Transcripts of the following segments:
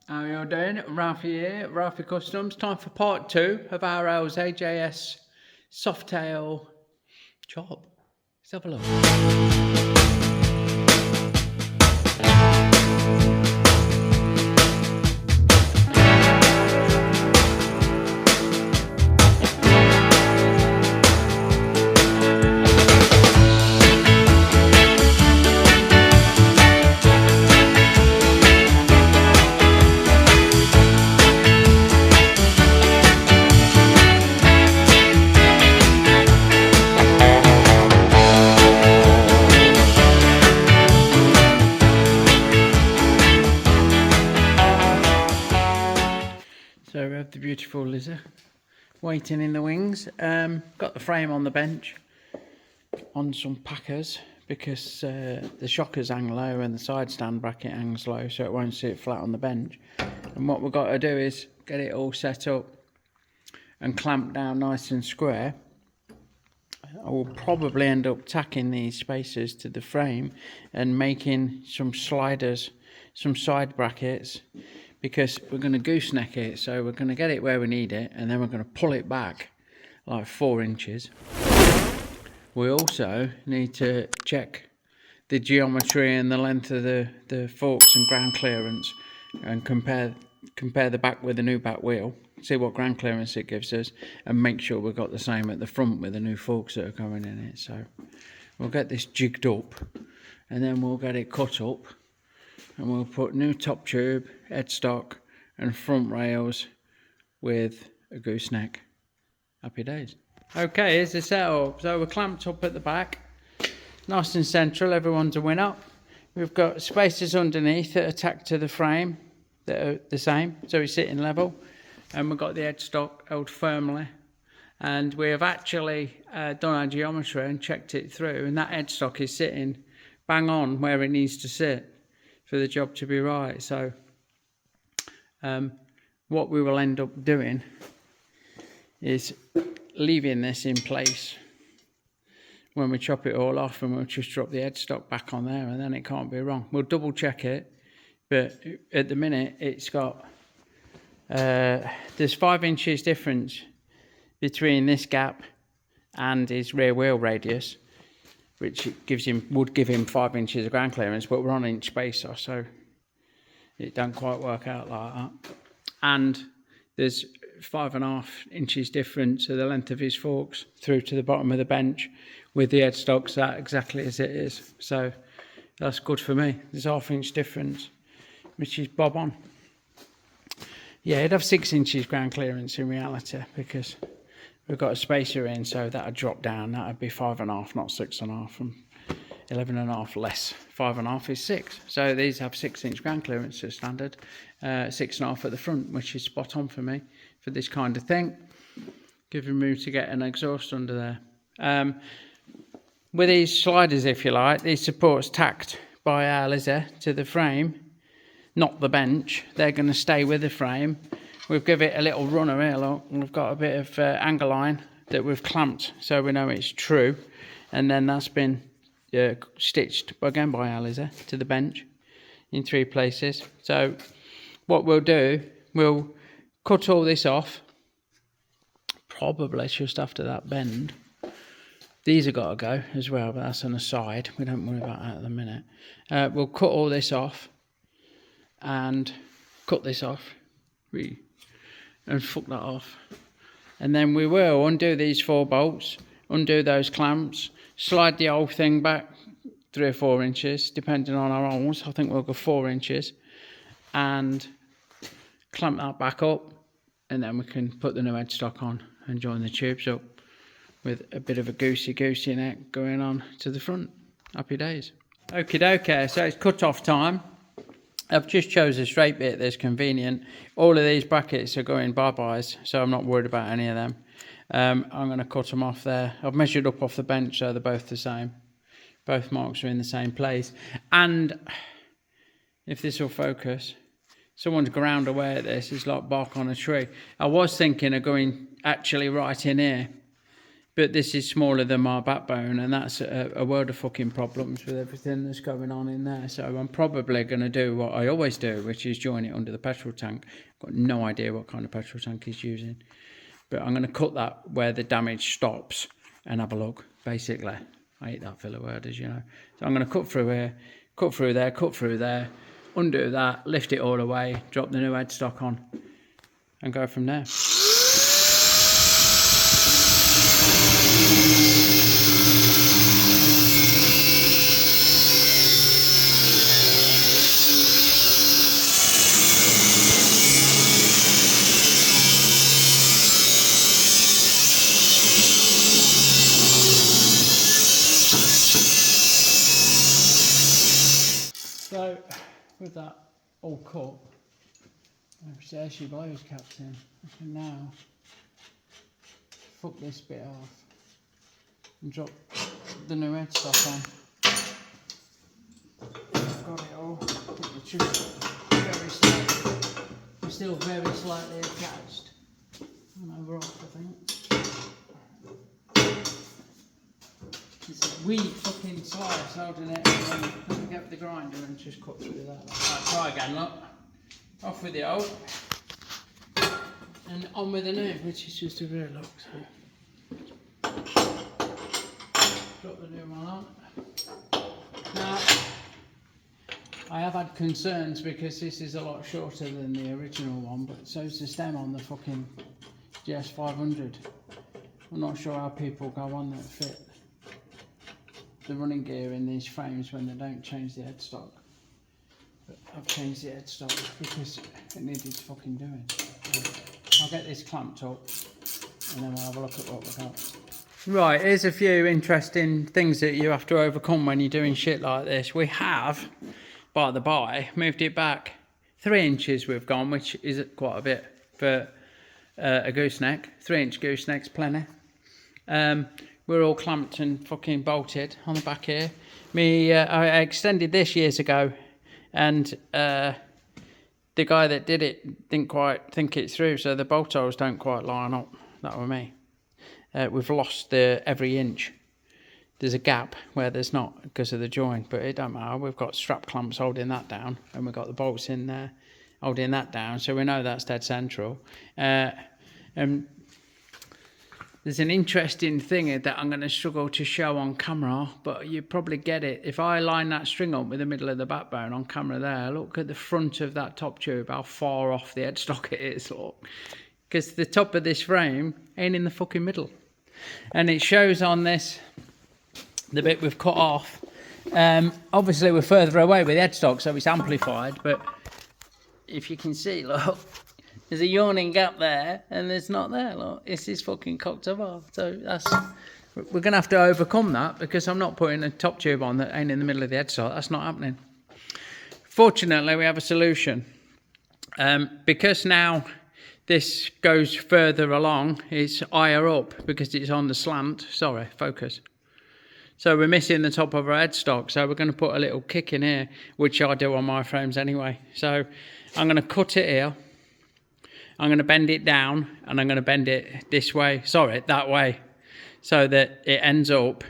How you all doing? Ralfy here, Ralfy Customs. Time for part 2 of our AJS Softail job. Let's have a look. So we have the beautiful Lizzie waiting in the wings. Got the frame on the bench on some packers because the shockers hang low and the side stand bracket hangs low, so it won't sit flat on the bench. And what we've got to do is get it all set up and clamped down nice and square. I will probably end up tacking these spacers to the frame and making some sliders, some side brackets, because we're going to gooseneck it. So we're going to get it where we need it, and then we're going to pull it back like 4 inches. We also need to check the geometry and the length of the forks and ground clearance, and compare the back with the new back wheel, see what ground clearance it gives us, and make sure we've got the same at the front with the new forks that are going in it. So we'll get this jigged up, and then we'll get it cut up, and we'll put new top tube, headstock and front rails with a gooseneck. Happy days. Okay, here's the setup. So we're clamped up at the back, nice and central, everyone's a winner. We've got spacers underneath that are tacked to the frame that are the same, so he's sitting level, and we've got the headstock held firmly. And we have actually done our geometry and checked it through, and that headstock is sitting bang on where it needs to sit for the job to be right. So what we will end up doing is leaving this in place when we chop it all off, and we'll just drop the headstock back on there, and then it can't be wrong. We'll double check it, but at the minute it's got there's 5 inches difference between this gap and his rear wheel radius, which would give him 5 inches of ground clearance, but we're on inch spacer, so it don't quite work out like that. And there's 5.5 inches difference to the length of his forks through to the bottom of the bench with the headstocks that exactly as it is. So that's good for me. There's 1/2 inch difference, which is bob on. Yeah, it'd have 6 inches ground clearance in reality, because we've got a spacer in, so that'd drop down. That'd be 5.5, not 6.5, and 11.5 less. 5.5 is 6. So these have 6 inch ground clearance as standard, 6.5 at the front, which is spot on for me for this kind of thing. Giving room to get an exhaust under there. With these sliders, if you like, these supports tacked by our Lizzie to the frame, not the bench. They're going to stay with the frame. We've given it a little runner here, look. We've got a bit of angle line that we've clamped so we know it's true, and then that's been stitched again by our Lizzie to the bench in 3 places. So what we'll do, we'll cut all this off, probably just after that bend. These have got to go as well, but that's on the side. We don't worry about that at the minute. We'll cut all this off and cut this off and fuck that off, and then we will undo these 4 bolts, undo those clamps, slide the whole thing back 3 or 4 inches depending on our holes. I think we'll go 4 inches, and clamp that back up, and then we can put the new headstock on and join the tubes up with a bit of a goosey neck going on to the front. Happy days. Okie dokie, so it's cut off time. I've just chose a straight bit that's convenient. All of these brackets are going bye-byes, so I'm not worried about any of them. I'm going to cut them off there. I've measured up off the bench, so they're both the same. Both marks are in the same place. And if this will focus, someone's ground away at this. It's like bark on a tree. I was thinking of going actually right in here, but this is smaller than my backbone, and that's a world of fucking problems with everything that's going on in there. So I'm probably going to do what I always do, which is join it under the petrol tank. I've got no idea what kind of petrol tank he's using, but I'm going to cut that where the damage stops and have a look, basically. I hate that filler word, as you know. So I'm going to cut through here, cut through there, cut through there, undo that, lift it all away, drop the new headstock on, and go from there. So, with that all cut, there's your blows caps in. I can now fuck this bit off and drop the new headstock on. I've got it all. It's just very slightly, it's still very slightly attached. And over off, I think. It's a wee fucking slice holding it. Let me get the grinder and just cut through that. Right, try again, look. Off with the old. And on with the new, which is just a real look. So. Drop the new one on. Now, I have had concerns because this is a lot shorter than the original one, but so's the stem on the fucking GS 500. I'm not sure how people go on that fit the running gear in these frames when they don't change the headstock. But I've changed the headstock because it needed fucking doing. So I'll get this clamped up and then we'll have a look at what we've got. Right, here's a few interesting things that you have to overcome when you're doing shit like this. We have, by the by, moved it back 3 inches we've gone, which is quite a bit for a gooseneck. 3-inch gooseneck's plenty. We're all clamped and fucking bolted on the back here. I extended this years ago, and the guy that did it didn't quite think it through, so the bolt holes don't quite line up. That was me. We've lost every inch. There's a gap where there's not because of the joint, but it don't matter. We've got strap clamps holding that down, and we've got the bolts in there holding that down, so we know that's dead central. And there's an interesting thing that I'm going to struggle to show on camera, but you probably get it. If I line that string up with the middle of the backbone on camera there, look at the front of that top tube, how far off the headstock it is, look. Because the top of this frame ain't in the fucking middle. And it shows on this, the bit we've cut off. Obviously we're further away with the headstock, so it's amplified, but if you can see, look. There's a yawning gap there, and there's not there, look. This is fucking cocked off. So we're going to have to overcome that, because I'm not putting a top tube on that ain't in the middle of the headstock. That's not happening. Fortunately, we have a solution. Because now this goes further along, it's higher up, because it's on the slant. Sorry, focus. So we're missing the top of our headstock, so we're going to put a little kick in here, which I do on my frames anyway. So I'm going to cut it here. I'm going to bend it down, and I'm going to bend it this way, that way, so that it ends up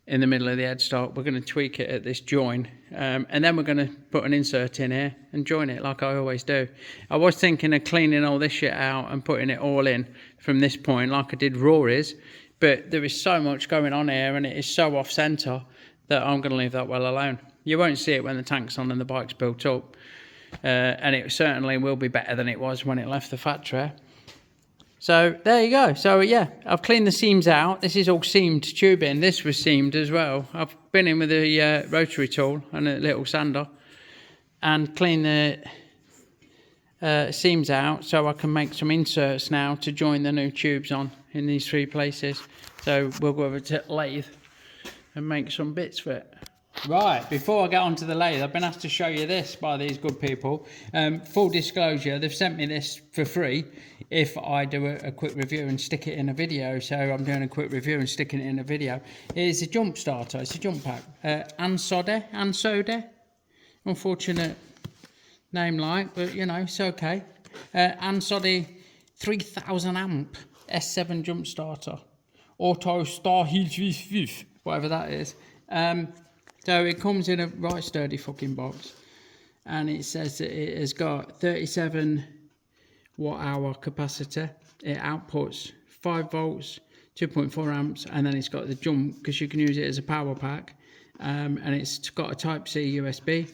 in the middle of the headstock. We're going to tweak it at this join, and then we're going to put an insert in here and join it like I always do. I was thinking of cleaning all this shit out and putting it all in from this point like I did Rory's, but there is so much going on here, and it is so off centre that I'm going to leave that well alone. You won't see it when the tank's on and the bike's built up. And it certainly will be better than it was when it left the factory. So there you go. So yeah, I've cleaned the seams out. This is all seamed tubing. This was seamed as well. I've been in with a rotary tool and a little sander and cleaned the seams out, so I can make some inserts now to join the new tubes on in these 3 places. So we'll go over to lathe and make some bits for it. Right, before I get onto the lathe, I've been asked to show you this by these good people. Full disclosure, they've sent me this for free if I do a quick review and stick it in a video. So I'm doing a quick review and sticking it in a video. It's a jump starter, it's a jump pack. Ansode. Unfortunate name like, but you know, it's okay. Ansode 3000 amp S7 jump starter. Auto Star whatever that is. So it comes in a right sturdy fucking box, and it says that it has got 37 watt hour capacitor. It outputs 5 volts, 2.4 amps, and then it's got the jump because you can use it as a power pack, and it's got a Type C USB.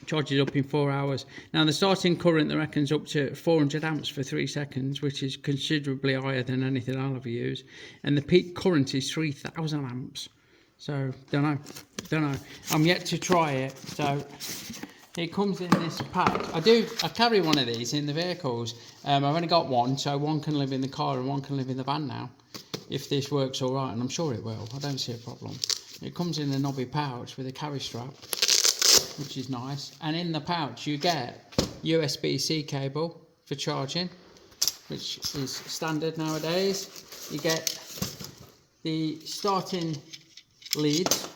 Charges up in 4 hours. Now the starting current, they reckon's up to 400 amps for 3 seconds, which is considerably higher than anything I'll ever use. And the peak current is 3000 amps. So don't know. I'm yet to try it. So it comes in this pack. I carry one of these in the vehicles. I've only got one, so one can live in the car and one can live in the van now, if this works all right, and I'm sure it will. I don't see a problem. It comes in a knobby pouch with a carry strap, which is nice, and in the pouch you get USB-C cable for charging, which is standard nowadays. You get the starting leads,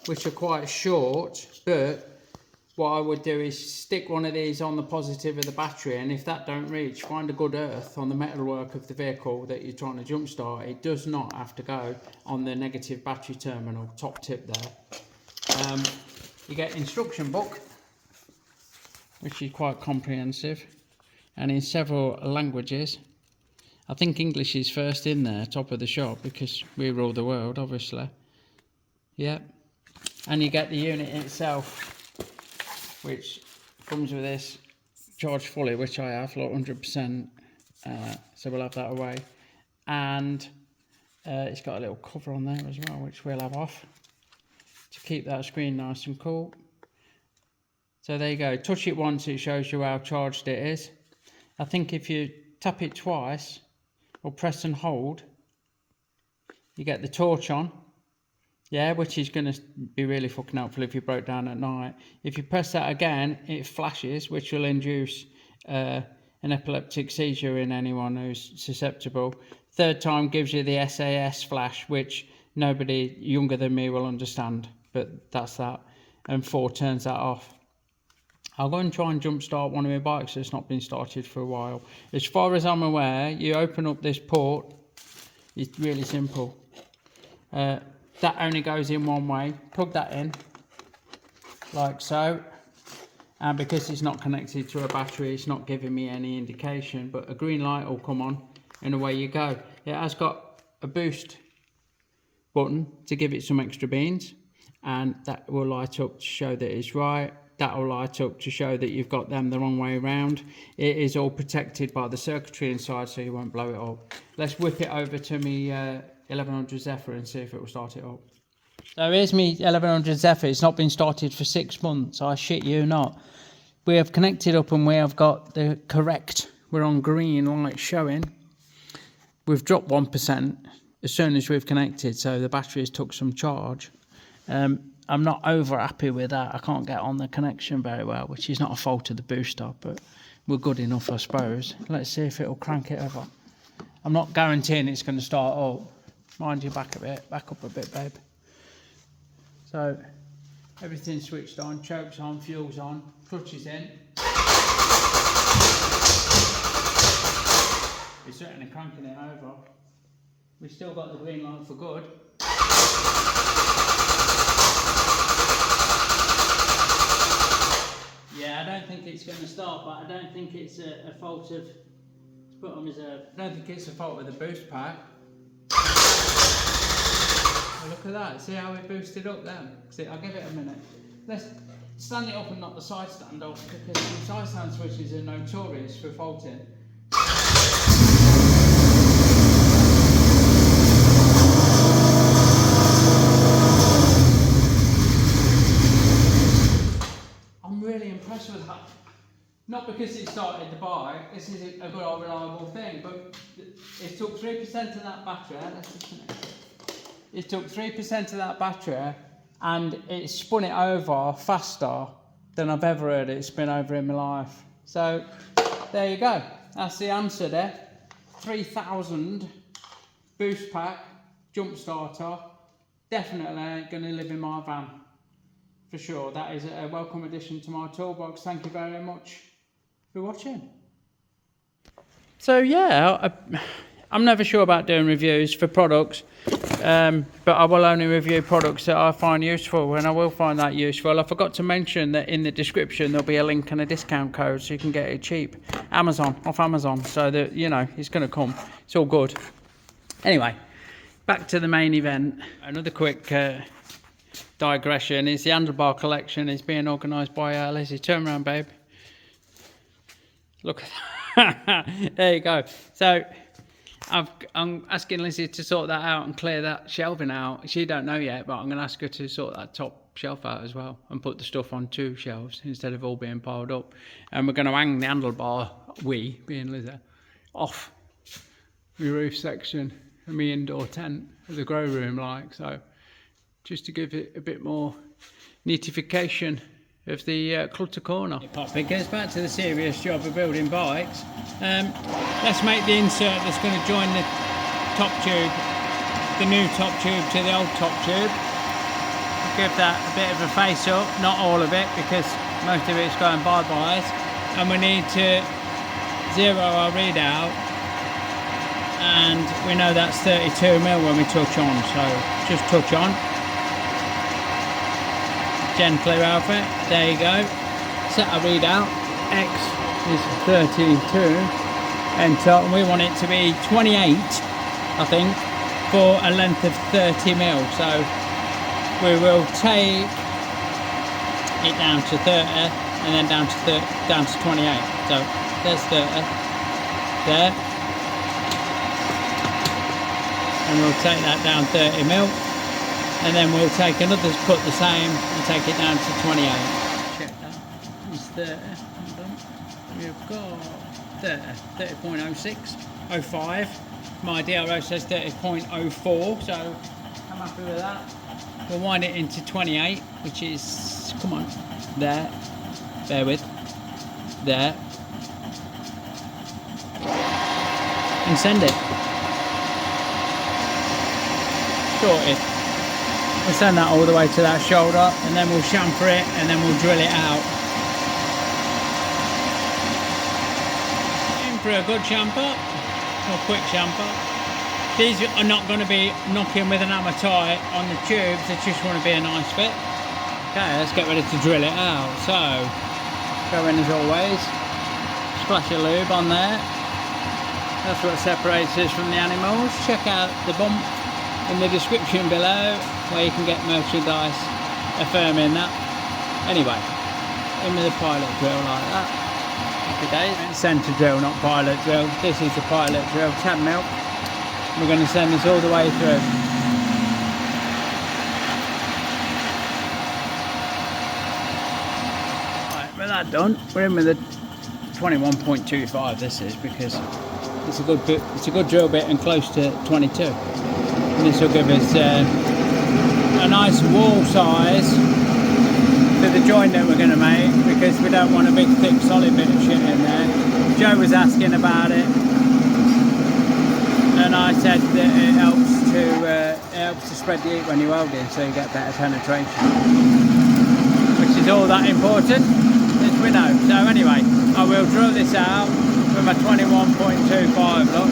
which are quite short, but what I would do is stick one of these on the positive of the battery, and if that don't reach, find a good earth on the metalwork of the vehicle that you're trying to jump start. It does not have to go on the negative battery terminal, top tip there. You get instruction book, which is quite comprehensive, and in several languages. I think English is first in there, top of the shop, because we rule the world, obviously. Yeah, and you get the unit itself, which comes with this charged fully, which I have, like 100%. So we'll have that away, and it's got a little cover on there as well, which we'll have off to keep that screen nice and cool. So there you go. Touch it once, it shows you how charged it is. I think if you tap it twice or press and hold, you get the torch on. Yeah, which is going to be really fucking helpful if you broke down at night. If you press that again, it flashes, which will induce an epileptic seizure in anyone who's susceptible. Third time gives you the SAS flash, which nobody younger than me will understand, but that's that. And 4 turns that off. I'll go and try and jump start one of my bikes that's not been started for a while. As far as I'm aware, you open up this port. It's really simple. That only goes in one way. Plug that in, like so. And because it's not connected to a battery, it's not giving me any indication, but a green light will come on and away you go. It has got a boost button to give it some extra beans, and that will light up to show that it's right. That will light up to show that you've got them the wrong way around. It is all protected by the circuitry inside, so you won't blow it up. Let's whip it over to me 1100 Zephyr and see if it will start it up. So here's me 1100 Zephyr. It's not been started for 6 months. I shit you not. We have connected up and we have got the correct. We're on green light showing. We've dropped 1% as soon as we've connected, so the battery has took some charge. I'm not over happy with that. I can't get on the connection very well, which is not a fault of the booster, but we're good enough, I suppose. Let's see if it'll crank it over. I'm not guaranteeing it's going to start up. Mind you, back up a bit, babe. So everything's switched on, chokes on, fuel's on, clutch is in. We're certainly cranking it over. We've still got the green light for good. Yeah, I don't think it's going to start, but I don't think it's a fault of, to put on reserve, I don't think it's a fault of the boost pack. Oh, look at that, see how it boosted up then? See, I'll give it a minute. Let's stand it up and knock the side stand off, because the side stand switches are notorious for faulting. I'm really impressed with that. Not because it started the bike, this is a good old reliable thing, but it took 3% of that battery, let's disconnect it. It took 3% of that battery and it spun it over faster than I've ever heard it spin over in my life. So there you go, that's the answer there. 3000 boost pack, jump starter, definitely going to live in my van. For sure, that is a welcome addition to my toolbox. Thank you very much for watching. So yeah, I'm never sure about doing reviews for products, but I will only review products that I find useful, and I will find that useful. I forgot to mention that in the description there'll be a link and a discount code so you can get it cheap. Off Amazon, so that, you know, it's going to come. It's all good. Anyway, back to the main event. Another quick digression is the handlebar collection is being organised by Lizzie. Turn around, babe. Look at that. There you go. So I'm asking Lizzie to sort that out and clear that shelving out. She don't know yet, but I'm going to ask her to sort that top shelf out as well and put the stuff on 2 shelves instead of all being piled up. And we're going to hang the handlebar, being Lizzie, off the roof section of my indoor tent of the grow room, like so, just to give it a bit more neatification of the clutter corner. It goes back to the serious job of building bikes. Let's make the insert that's going to join the top tube, the new top tube to the old top tube. Give that a bit of a face up, not all of it because most of it's going bye-byes, and we need to zero our readout, and we know that's 32mm when we touch on, so just touch on. Gently, Ralfy. There you go. Set our readout. X is 32. Enter. And we want it to be 28, I think, for a length of 30mm. So we will take it down to 30 and then down to 28. So there's 30. There. And we'll take that down 30mm. And then we'll take another cut the same and take it down to 28. Check that. It's 30. We've got 30.06, 05. My DRO says 30.04, so I'm happy with that. We'll wind it into 28, which is, come on, there, bear with, there, and send it. Sorted. We'll send that all the way to that shoulder, and then we'll chamfer it, and then we'll drill it out. In for a good chamfer, or quick chamfer. These are not going to be knocking with an hammer tight on the tubes, they just want to be a nice fit. Okay, let's get ready to drill it out. So, go in as always, splash of lube on there. That's what separates us from the animals. Check out the bump in the description below, where you can get merchandise affirming that. Anyway, in with the pilot drill like that. Happy days. Centre drill, not pilot drill. This is the pilot drill, 10mm. We're going to send this all the way through. Right, with that done, we're in with the 21.25. This is because it's a good drill bit and close to 22. And this will give us a nice wall size for the joint that we're going to make, because we don't want a big thick solid bit of shit in there. Joe was asking about it, and I said that it helps to spread the heat when you're welding, so you get better penetration, which is all that important, as we know. So anyway, I will drill this out with my 21.25 look.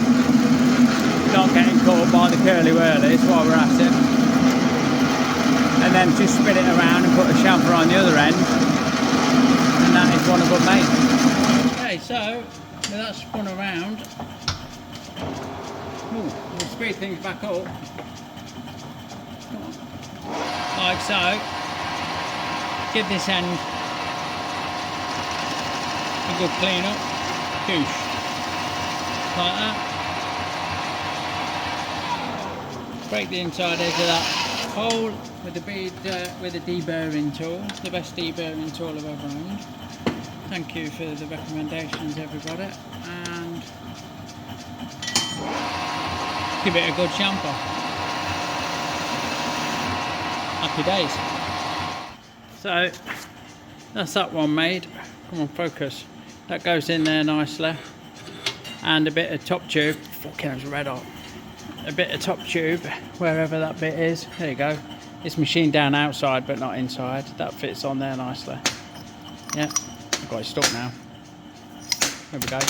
Not getting caught by the curly whirlies while we're at it, and then just spin it around and put a chamfer on the other end, and that is one of them made. Okay, so with that spun around, we'll speed things back up like so. Give this end a good clean up, goosh, like that. Break the inside edge of that hole with the deburring tool, the best deburring tool I've ever owned. Thank you for the recommendations, everybody, and give it a good chamfer. Happy days. So that's that one made. Come on, focus. That goes in there nicely, and a bit of top tube. Fucking it's red hot. A bit of top tube wherever that bit is. There you go. It's machined down outside but not inside. That fits on there nicely. Yeah, I've got it stuck now. There we go.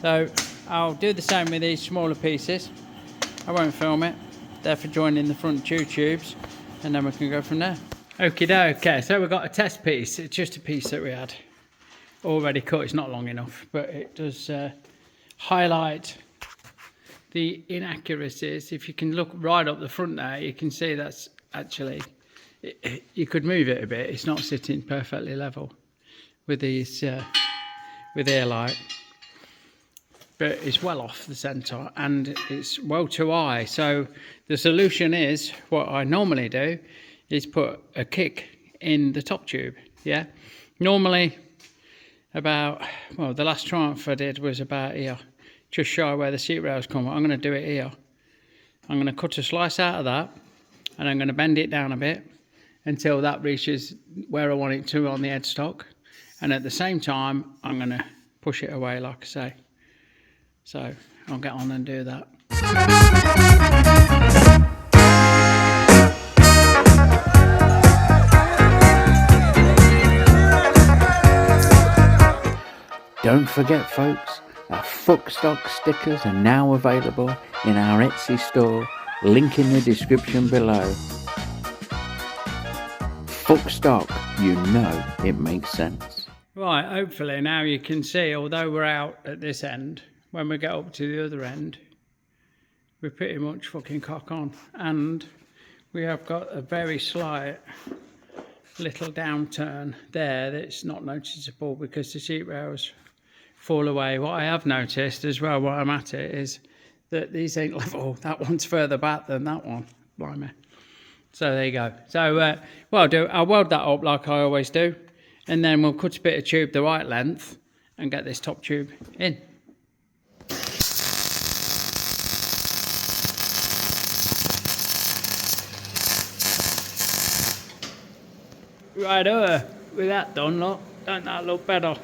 So I'll do the same with these smaller pieces. I won't film it. They're for joining the front two tubes, and then we can go from there. Okie doke. Okay, so we've got a test piece. It's just a piece that we had already cut. It's not long enough, but it does highlight the inaccuracies. If you can look right up the front there, you can see that's actually, you could move it a bit. It's not sitting perfectly level with these, with air light. But it's well off the centre and it's well too high. So the solution is, what I normally do is put a kick in the top tube. Yeah, normally about, well, the last triumph I did was about here, just shy where the seat rails come. I'm going to do it here. I'm going to cut a slice out of that and I'm going to bend it down a bit until that reaches where I want it to on the headstock, and at the same time I'm going to push it away, like I say. So I'll get on and do that. Don't forget, folks, our Fuckstock stickers are now available in our Etsy store, link in the description below. Fuckstock, you know it makes sense. Right, hopefully now you can see, although we're out at this end, when we get up to the other end, we're pretty much fucking cock on. And we have got a very slight little downturn there that's not noticeable because the seat rails fall away. What I have noticed as well, while I'm at it, is that these ain't level. That one's further back than that one. Blimey. So there you go. So what I'll weld that up like I always do, and then we'll cut a bit of tube the right length and get this top tube in. Right, with that done, look, don't that look better?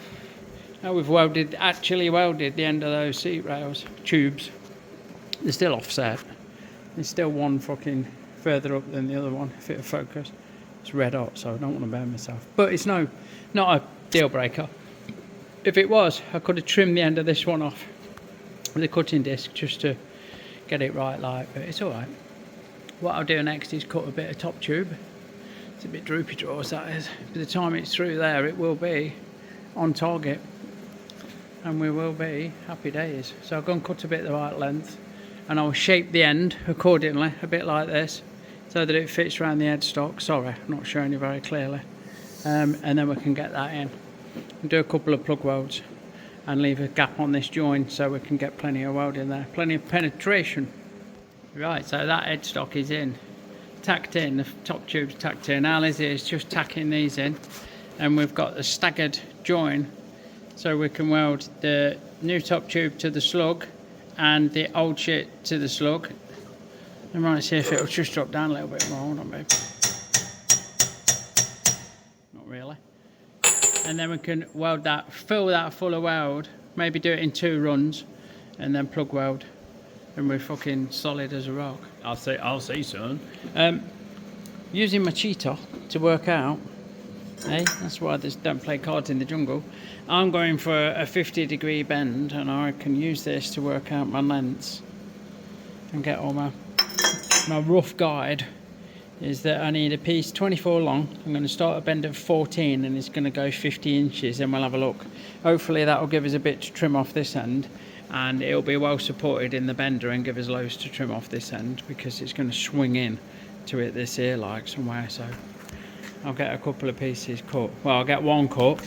Now we've actually welded the end of those seat rails, tubes. They're still offset. There's still one fucking further up than the other one, if it'll focus. It's red hot, so I don't want to burn myself. But it's not a deal breaker. If it was, I could have trimmed the end of this one off with a cutting disc just to get it right, like, but it's alright. What I'll do next is cut a bit of top tube. It's a bit droopy drawers, that is. By the time it's through there, it will be on target. And we will be happy days. So I'll go and cut a bit the right length, and I'll shape the end accordingly, a bit like this, so that it fits around the headstock. Sorry, I'm not showing you very clearly. And then we can get that in. And do a couple of plug welds and leave a gap on this joint so we can get plenty of welding there, plenty of penetration. Right, so that headstock is in, tacked in, the top tube's tacked in. Now Lizzie is just tacking these in, and we've got the staggered join, so we can weld the new top tube to the slug and the old shit to the slug. I might see if it'll just drop down a little bit more. Hold on, babe. Not really. And then we can weld that, fill that full of weld, maybe do it in 2 runs, and then plug weld, and we're fucking solid as a rock. I'll say, son. Using my cheetah to work out. Hey, that's why there's don't play cards in the jungle. I'm going for a 50-degree bend, and I can use this to work out my lengths and get all my rough guide is that I need a piece 24 long. I'm going to start a bend of 14 and it's going to go 50 inches, and we'll have a look. Hopefully that will give us a bit to trim off this end, and it'll be well supported in the bender and give us loads to trim off this end, because it's going to swing in to it this here like somewhere. So I'll get a couple of pieces cut. Well, I'll get one cut,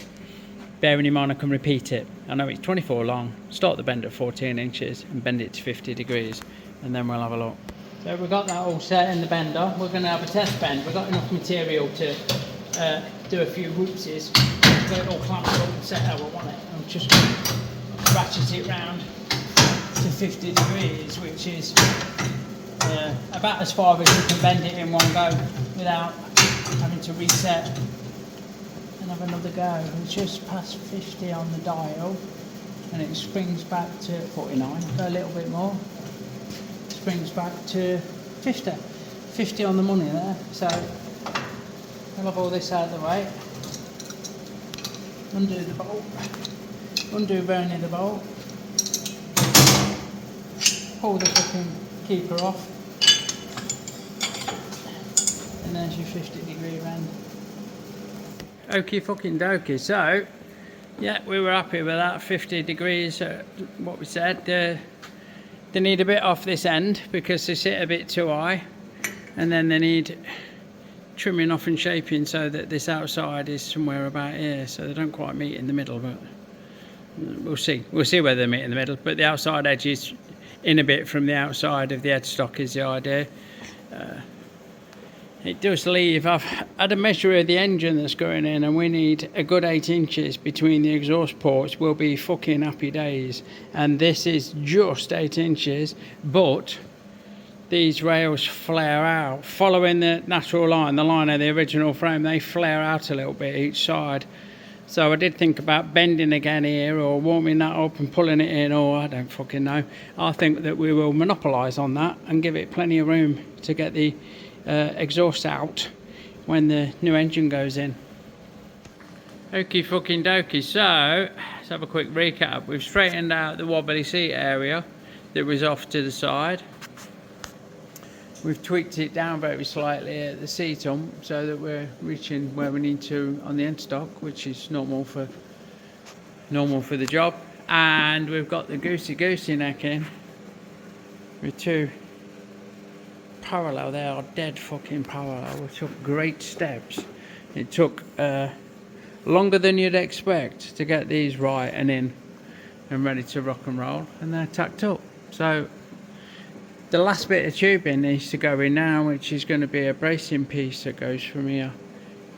bearing in mind I can repeat it. I know it's 24 long, start the bend at 14 inches and bend it to 50 degrees, and then we'll have a look. So we've got that all set in the bender. We're going to have a test bend. We've got enough material to do a few whoopsies. Get it all clamped up and set how we want it. I'm just going to ratchet it round to 50 degrees, which is about as far as you can bend it in one go without having to reset and have another go. It's just past 50 on the dial, and it springs back to 49. Go a little bit more. Springs back to 50 on the money there. So I'll have all this out of the way, undo the bolt, undo Bernie the bolt, pull the fucking keeper off, and there's your 50-degree rand. Okie fucking dokie. So yeah, we were happy with that. 50 degrees, what we said. They need a bit off this end because they sit a bit too high, and then they need trimming off and shaping so that this outside is somewhere about here, so they don't quite meet in the middle, but we'll see whether they meet in the middle. But the outside edge is in a bit from the outside of the headstock is the idea. It does leave, I've had a measure of the engine that's going in, and we need a good 8 inches between the exhaust ports. We'll be fucking happy days. And this is just 8 inches, but these rails flare out. Following the natural line, the line of the original frame, they flare out a little bit each side. So I did think about bending again here, or warming that up and pulling it in, or I don't fucking know. I think that we will monopolise on that and give it plenty of room to get the exhaust out when the new engine goes in. Okie fucking dokie. So let's have a quick recap. We've straightened out the wobbly seat area that was off to the side. We've tweaked it down very slightly at the seat hump so that we're reaching where we need to on the end stock, which is normal for the job. And we've got the gooseneck in with two parallel. They are dead fucking parallel. We took great steps. It took longer than you'd expect to get these right and in and ready to rock and roll, and they're tacked up. So the last bit of tubing needs to go in now, which is going to be a bracing piece that goes from here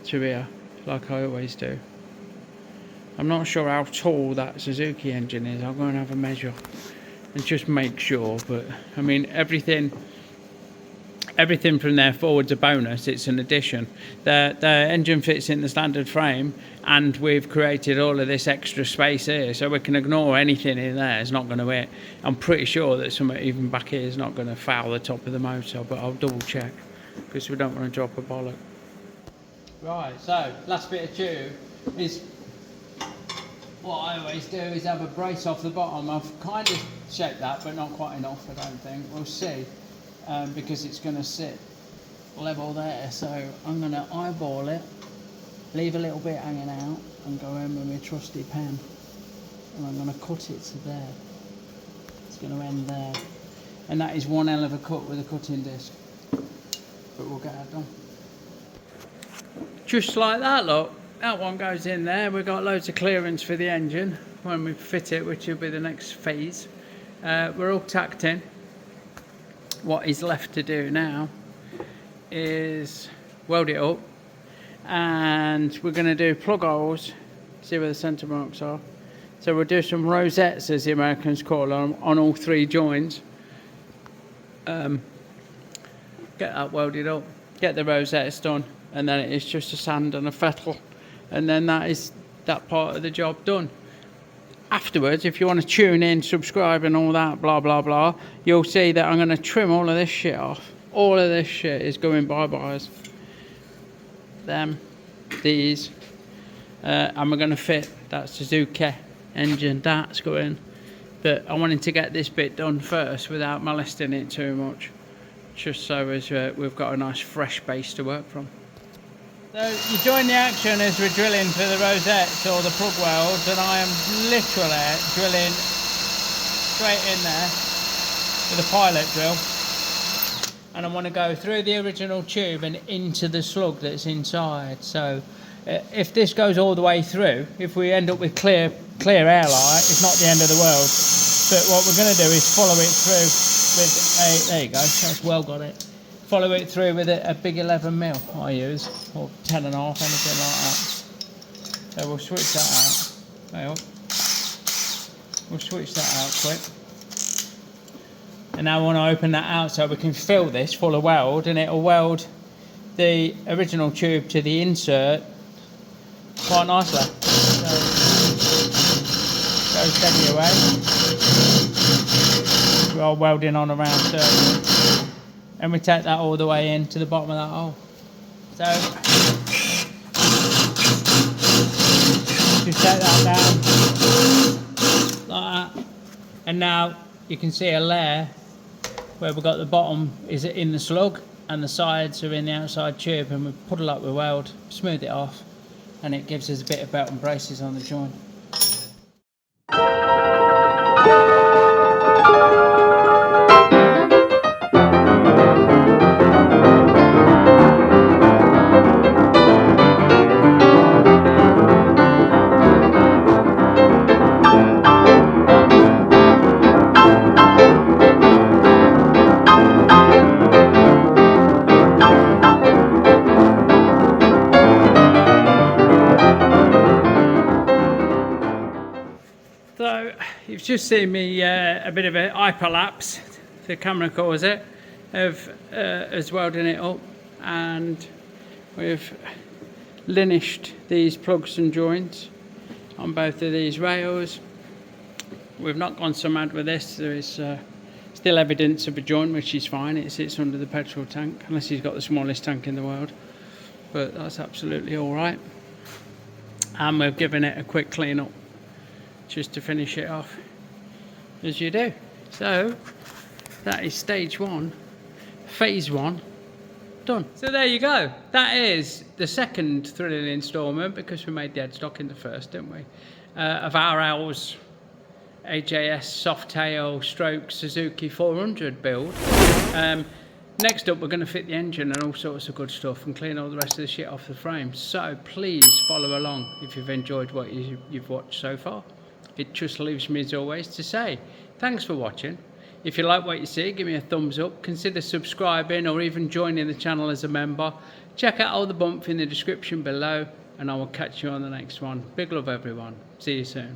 to here, like I always do. I'm not sure how tall that Suzuki engine is. I'll go and have a measure and just make sure, but I mean everything from there forward's a bonus. It's an addition. The engine fits in the standard frame, and we've created all of this extra space here, so we can ignore anything in there. It's not going to hit. I'm pretty sure that something even back here is not going to foul the top of the motor, but I'll double check because we don't want to drop a bollock. Right, so last bit of tube is what I always do is have a brace off the bottom. I've kind of shaped that, but not quite enough, I don't think. We'll see. Because it's going to sit level there, so I'm going to eyeball it, leave a little bit hanging out, and go in with my trusty pen, and I'm going to cut it to there. It's going to end there, and that is one hell of a cut with a cutting disc, but we'll get that done. Just like that, look, that one goes in there. We've got loads of clearance for the engine when we fit it, which will be the next phase. We're all tacked in. What is left to do now is weld it up, and we're going to do plug holes, see where the centre marks are. So we'll do some rosettes, as the Americans call them, on all three joints. Get that welded up, get the rosettes done, and then it is just a sand and a fettle, and then that is that part of the job done. Afterwards, if you want to tune in, subscribe and all that, blah, blah, blah, you'll see that I'm going to trim all of this shit off. All of this shit is going bye-byes. Them, these, and we're going to fit that Suzuki engine, that's going. But I wanted to get this bit done first without molesting it too much, just so as we've got a nice fresh base to work from. So you join the action as we're drilling for the rosettes or the plug welds, and I am literally drilling straight in there with a pilot drill, and I want to go through the original tube and into the slug that's inside. So if this goes all the way through, if we end up with clear airlight, it's not the end of the world. But what we're going to do is follow it through with a, there you go, that's well got it. Follow it through with a big 11mm I use, or 10.5, anything like that. So we'll switch that out. There you go. We'll switch that out quick. And now I want to open that out so we can fill this full of weld, and it'll weld the original tube to the insert quite nicely. So, go steady away. We're all welding on around 30. And we take that all the way into the bottom of that hole. So just take that down like that, and now you can see a layer where we've got the bottom is in the slug and the sides are in the outside tube, and we puddle up with weld, smooth it off, and it gives us a bit of belt and braces on the joint. So you've just seen me a bit of a hyperlapse, the camera calls it, of us welding it up, and we've linished these plugs and joints on both of these rails. We've not gone so mad with this. There is still evidence of a joint, which is fine. It sits under the petrol tank, unless he's got the smallest tank in the world, but that's absolutely all right. And we've given it a quick clean up just to finish it off, as you do. So that is stage 1, phase 1 done. So there you go. That is the second thrilling instalment, because we made the headstock in the first, didn't we, of RL's AJS Softail stroke Suzuki 400 build. Next up, we're going to fit the engine and all sorts of good stuff, and clean all the rest of the shit off the frame. So please follow along if you've enjoyed what you've watched so far. It just leaves me, as always, to say thanks for watching. If you like what you see, give me a thumbs up, consider subscribing or even joining the channel as a member. Check out all the bump in the description below, and I will catch you on the next one. Big love, everyone. See you soon.